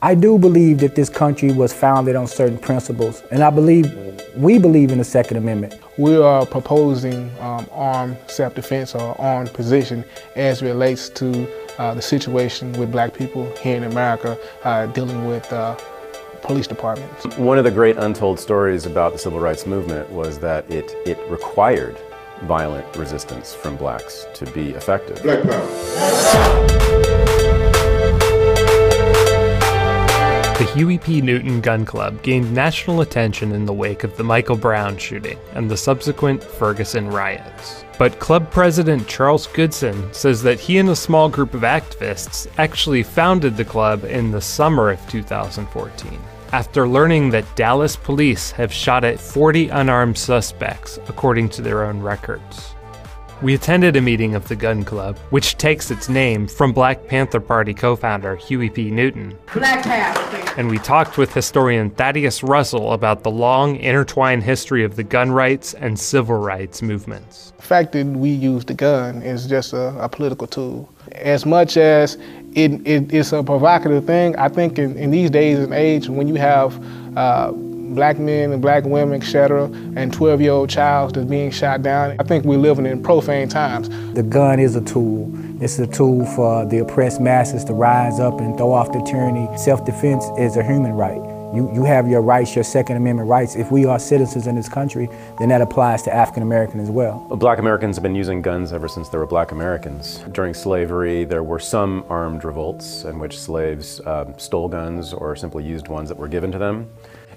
I do believe that this country was founded on certain principles, and we believe in the Second Amendment. We are proposing armed self-defense or armed position as it relates to the situation with black people here in America dealing with police departments. One of the great untold stories about the civil rights movement was that it required violent resistance from blacks to be effective. Black Panthers. The Huey P. Newton Gun Club gained national attention in the wake of the Michael Brown shooting and the subsequent Ferguson riots. But club president Charles Goodson says that he and a small group of activists actually founded the club in the summer of 2014, after learning that Dallas police have shot at 40 unarmed suspects, according to their own records. We attended a meeting of the gun club, which takes its name from Black Panther Party co-founder Huey P. Newton. Black Panthers. And we talked with historian Thaddeus Russell about the long, intertwined history of the gun rights and civil rights movements. The fact that we use the gun is just a political tool. As much as it's a provocative thing, I think in these days and age, when you have black men and black women, etc., and 12-year-old child that's being shot down, I think we're living in profane times. The gun is a tool. It's a tool for the oppressed masses to rise up and throw off the tyranny. Self-defense is a human right. You have your rights, your Second Amendment rights. If we are citizens in this country, then that applies to African Americans as well. Black Americans have been using guns ever since there were black Americans. During slavery, there were some armed revolts in which slaves stole guns or simply used ones that were given to them.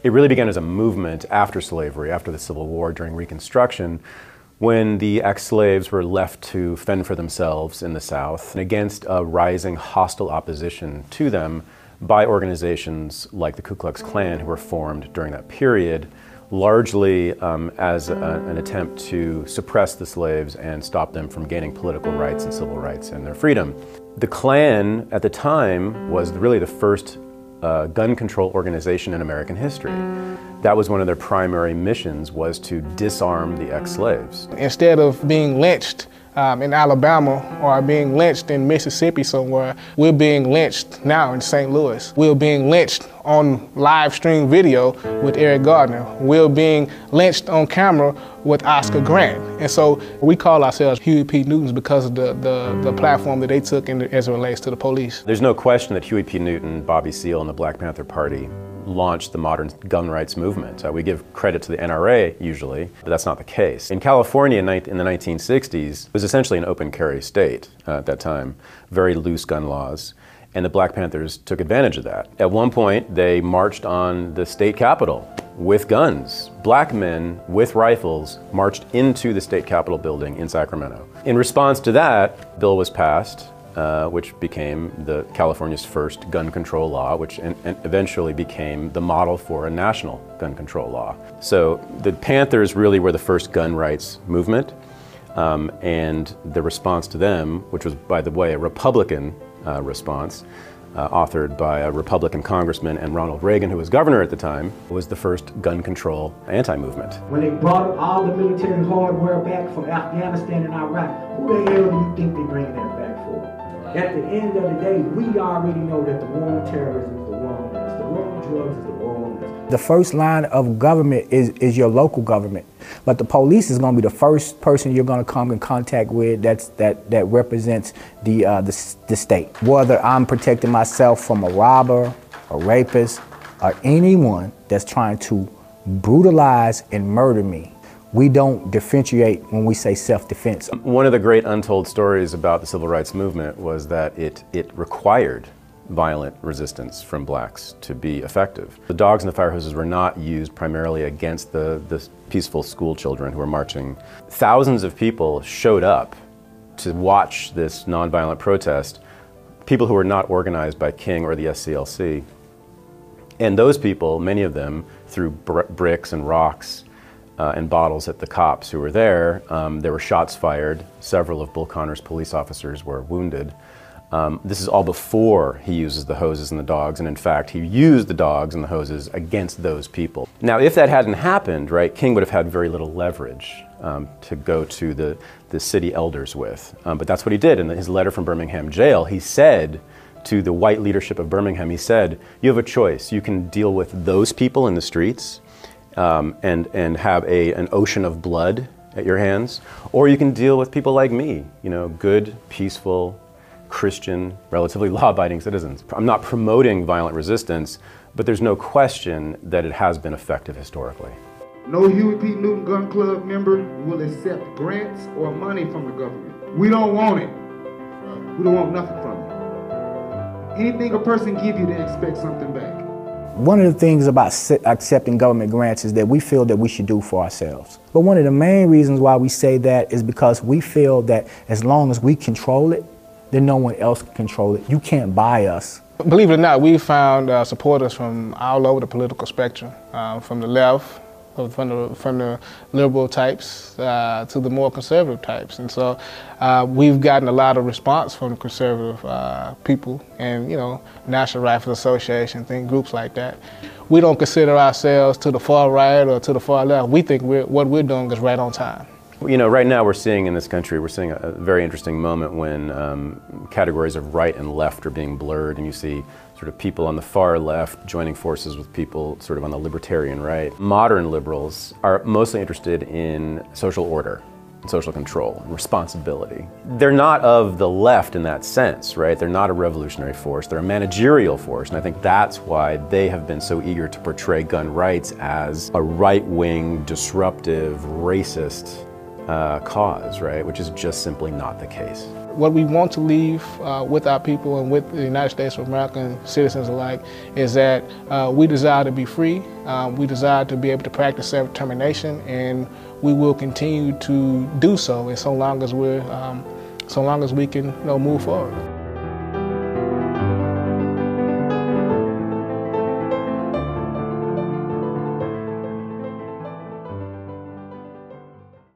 It really began as a movement after slavery, after the Civil War, during Reconstruction, when the ex-slaves were left to fend for themselves in the South and against a rising hostile opposition to them by organizations like the Ku Klux Klan, who were formed during that period, largely as an attempt to suppress the slaves and stop them from gaining political rights and civil rights and their freedom. The Klan at the time was really the first gun control organization in American history. That was one of their primary missions, was to disarm the ex-slaves. Instead of being lynched in Alabama or being lynched in Mississippi somewhere, we're being lynched now in St. Louis. We're being lynched on live stream video with Eric Gardner. We're being lynched on camera with Oscar Grant. And so we call ourselves Huey P. Newtons because of the platform that they took as it relates to the police. There's no question that Huey P. Newton, Bobby Seale, and the Black Panther Party launched the modern gun rights movement. We give credit to the NRA usually, but that's not the case. In California in the 1960s, it was essentially an open carry state at that time, very loose gun laws, and the Black Panthers took advantage of that. At one point, they marched on the state capitol with guns. Black men with rifles marched into the state capitol building in Sacramento. In response to that, a bill was passed which became California's first gun control law, which eventually became the model for a national gun control law. So the Panthers really were the first gun rights movement, and the response to them, which was, by the way, a Republican response, authored by a Republican congressman and Ronald Reagan, who was governor at the time, was the first gun control anti-movement. When they brought all the military hardware back from Afghanistan and Iraq, who the hell do you think they're bringing that back for? At the end of the day, we already know that the war on terrorism is the war on us. The war on drugs is the war on us. The first line of government is your local government, but the police is going to be the first person you're going to come in contact with that represents the state. Whether I'm protecting myself from a robber, a rapist, or anyone that's trying to brutalize and murder me, we don't differentiate when we say self-defense. One of the great untold stories about the civil rights movement was that it required violent resistance from blacks to be effective. The dogs and the fire hoses were not used primarily against the peaceful school children who were marching. Thousands of people showed up to watch this nonviolent protest, people who were not organized by King or the SCLC. And those people, many of them, threw bricks and rocks and bottles at the cops who were there. There were shots fired. Several of Bull Connor's police officers were wounded. This is all before he uses the hoses and the dogs, and in fact, he used the dogs and the hoses against those people. Now, if that hadn't happened, right, King would have had very little leverage to go to the city elders with. But that's what he did. In his letter from Birmingham jail, he said to the white leadership of Birmingham. He said, you have a choice. You can deal with those people in the streets and have an ocean of blood at your hands, or you can deal with people like me, you know, good, peaceful, Christian, relatively law-abiding citizens. I'm not promoting violent resistance, but there's no question that it has been effective historically. No Huey P. Newton Gun Club member will accept grants or money from the government. We don't want it. We don't want nothing from it. Anything a person give you, they expect something back. One of the things about accepting government grants is that we feel that we should do for ourselves. But one of the main reasons why we say that is because we feel that as long as we control it, then no one else can control it. You can't buy us. Believe it or not, we found supporters from all over the political spectrum, from the left, from the liberal types to the more conservative types. And so we've gotten a lot of response from the conservative people and, you know, National Rifle Association, groups like that. We don't consider ourselves to the far right or to the far left. We think what we're doing is right on time. You know, right now we're seeing in this country, we're seeing a very interesting moment when categories of right and left are being blurred, and you see sort of people on the far left joining forces with people sort of on the libertarian right. Modern liberals are mostly interested in social order, social control, and responsibility. They're not of the left in that sense, right? They're not a revolutionary force, they're a managerial force, and I think that's why they have been so eager to portray gun rights as a right-wing, disruptive, racist cause, right? Which is just simply not the case. What we want to leave with our people and with the United States of America and citizens alike is that we desire to be free, we desire to be able to practice self-determination, and we will continue to do so as so long as we can, you know, move forward.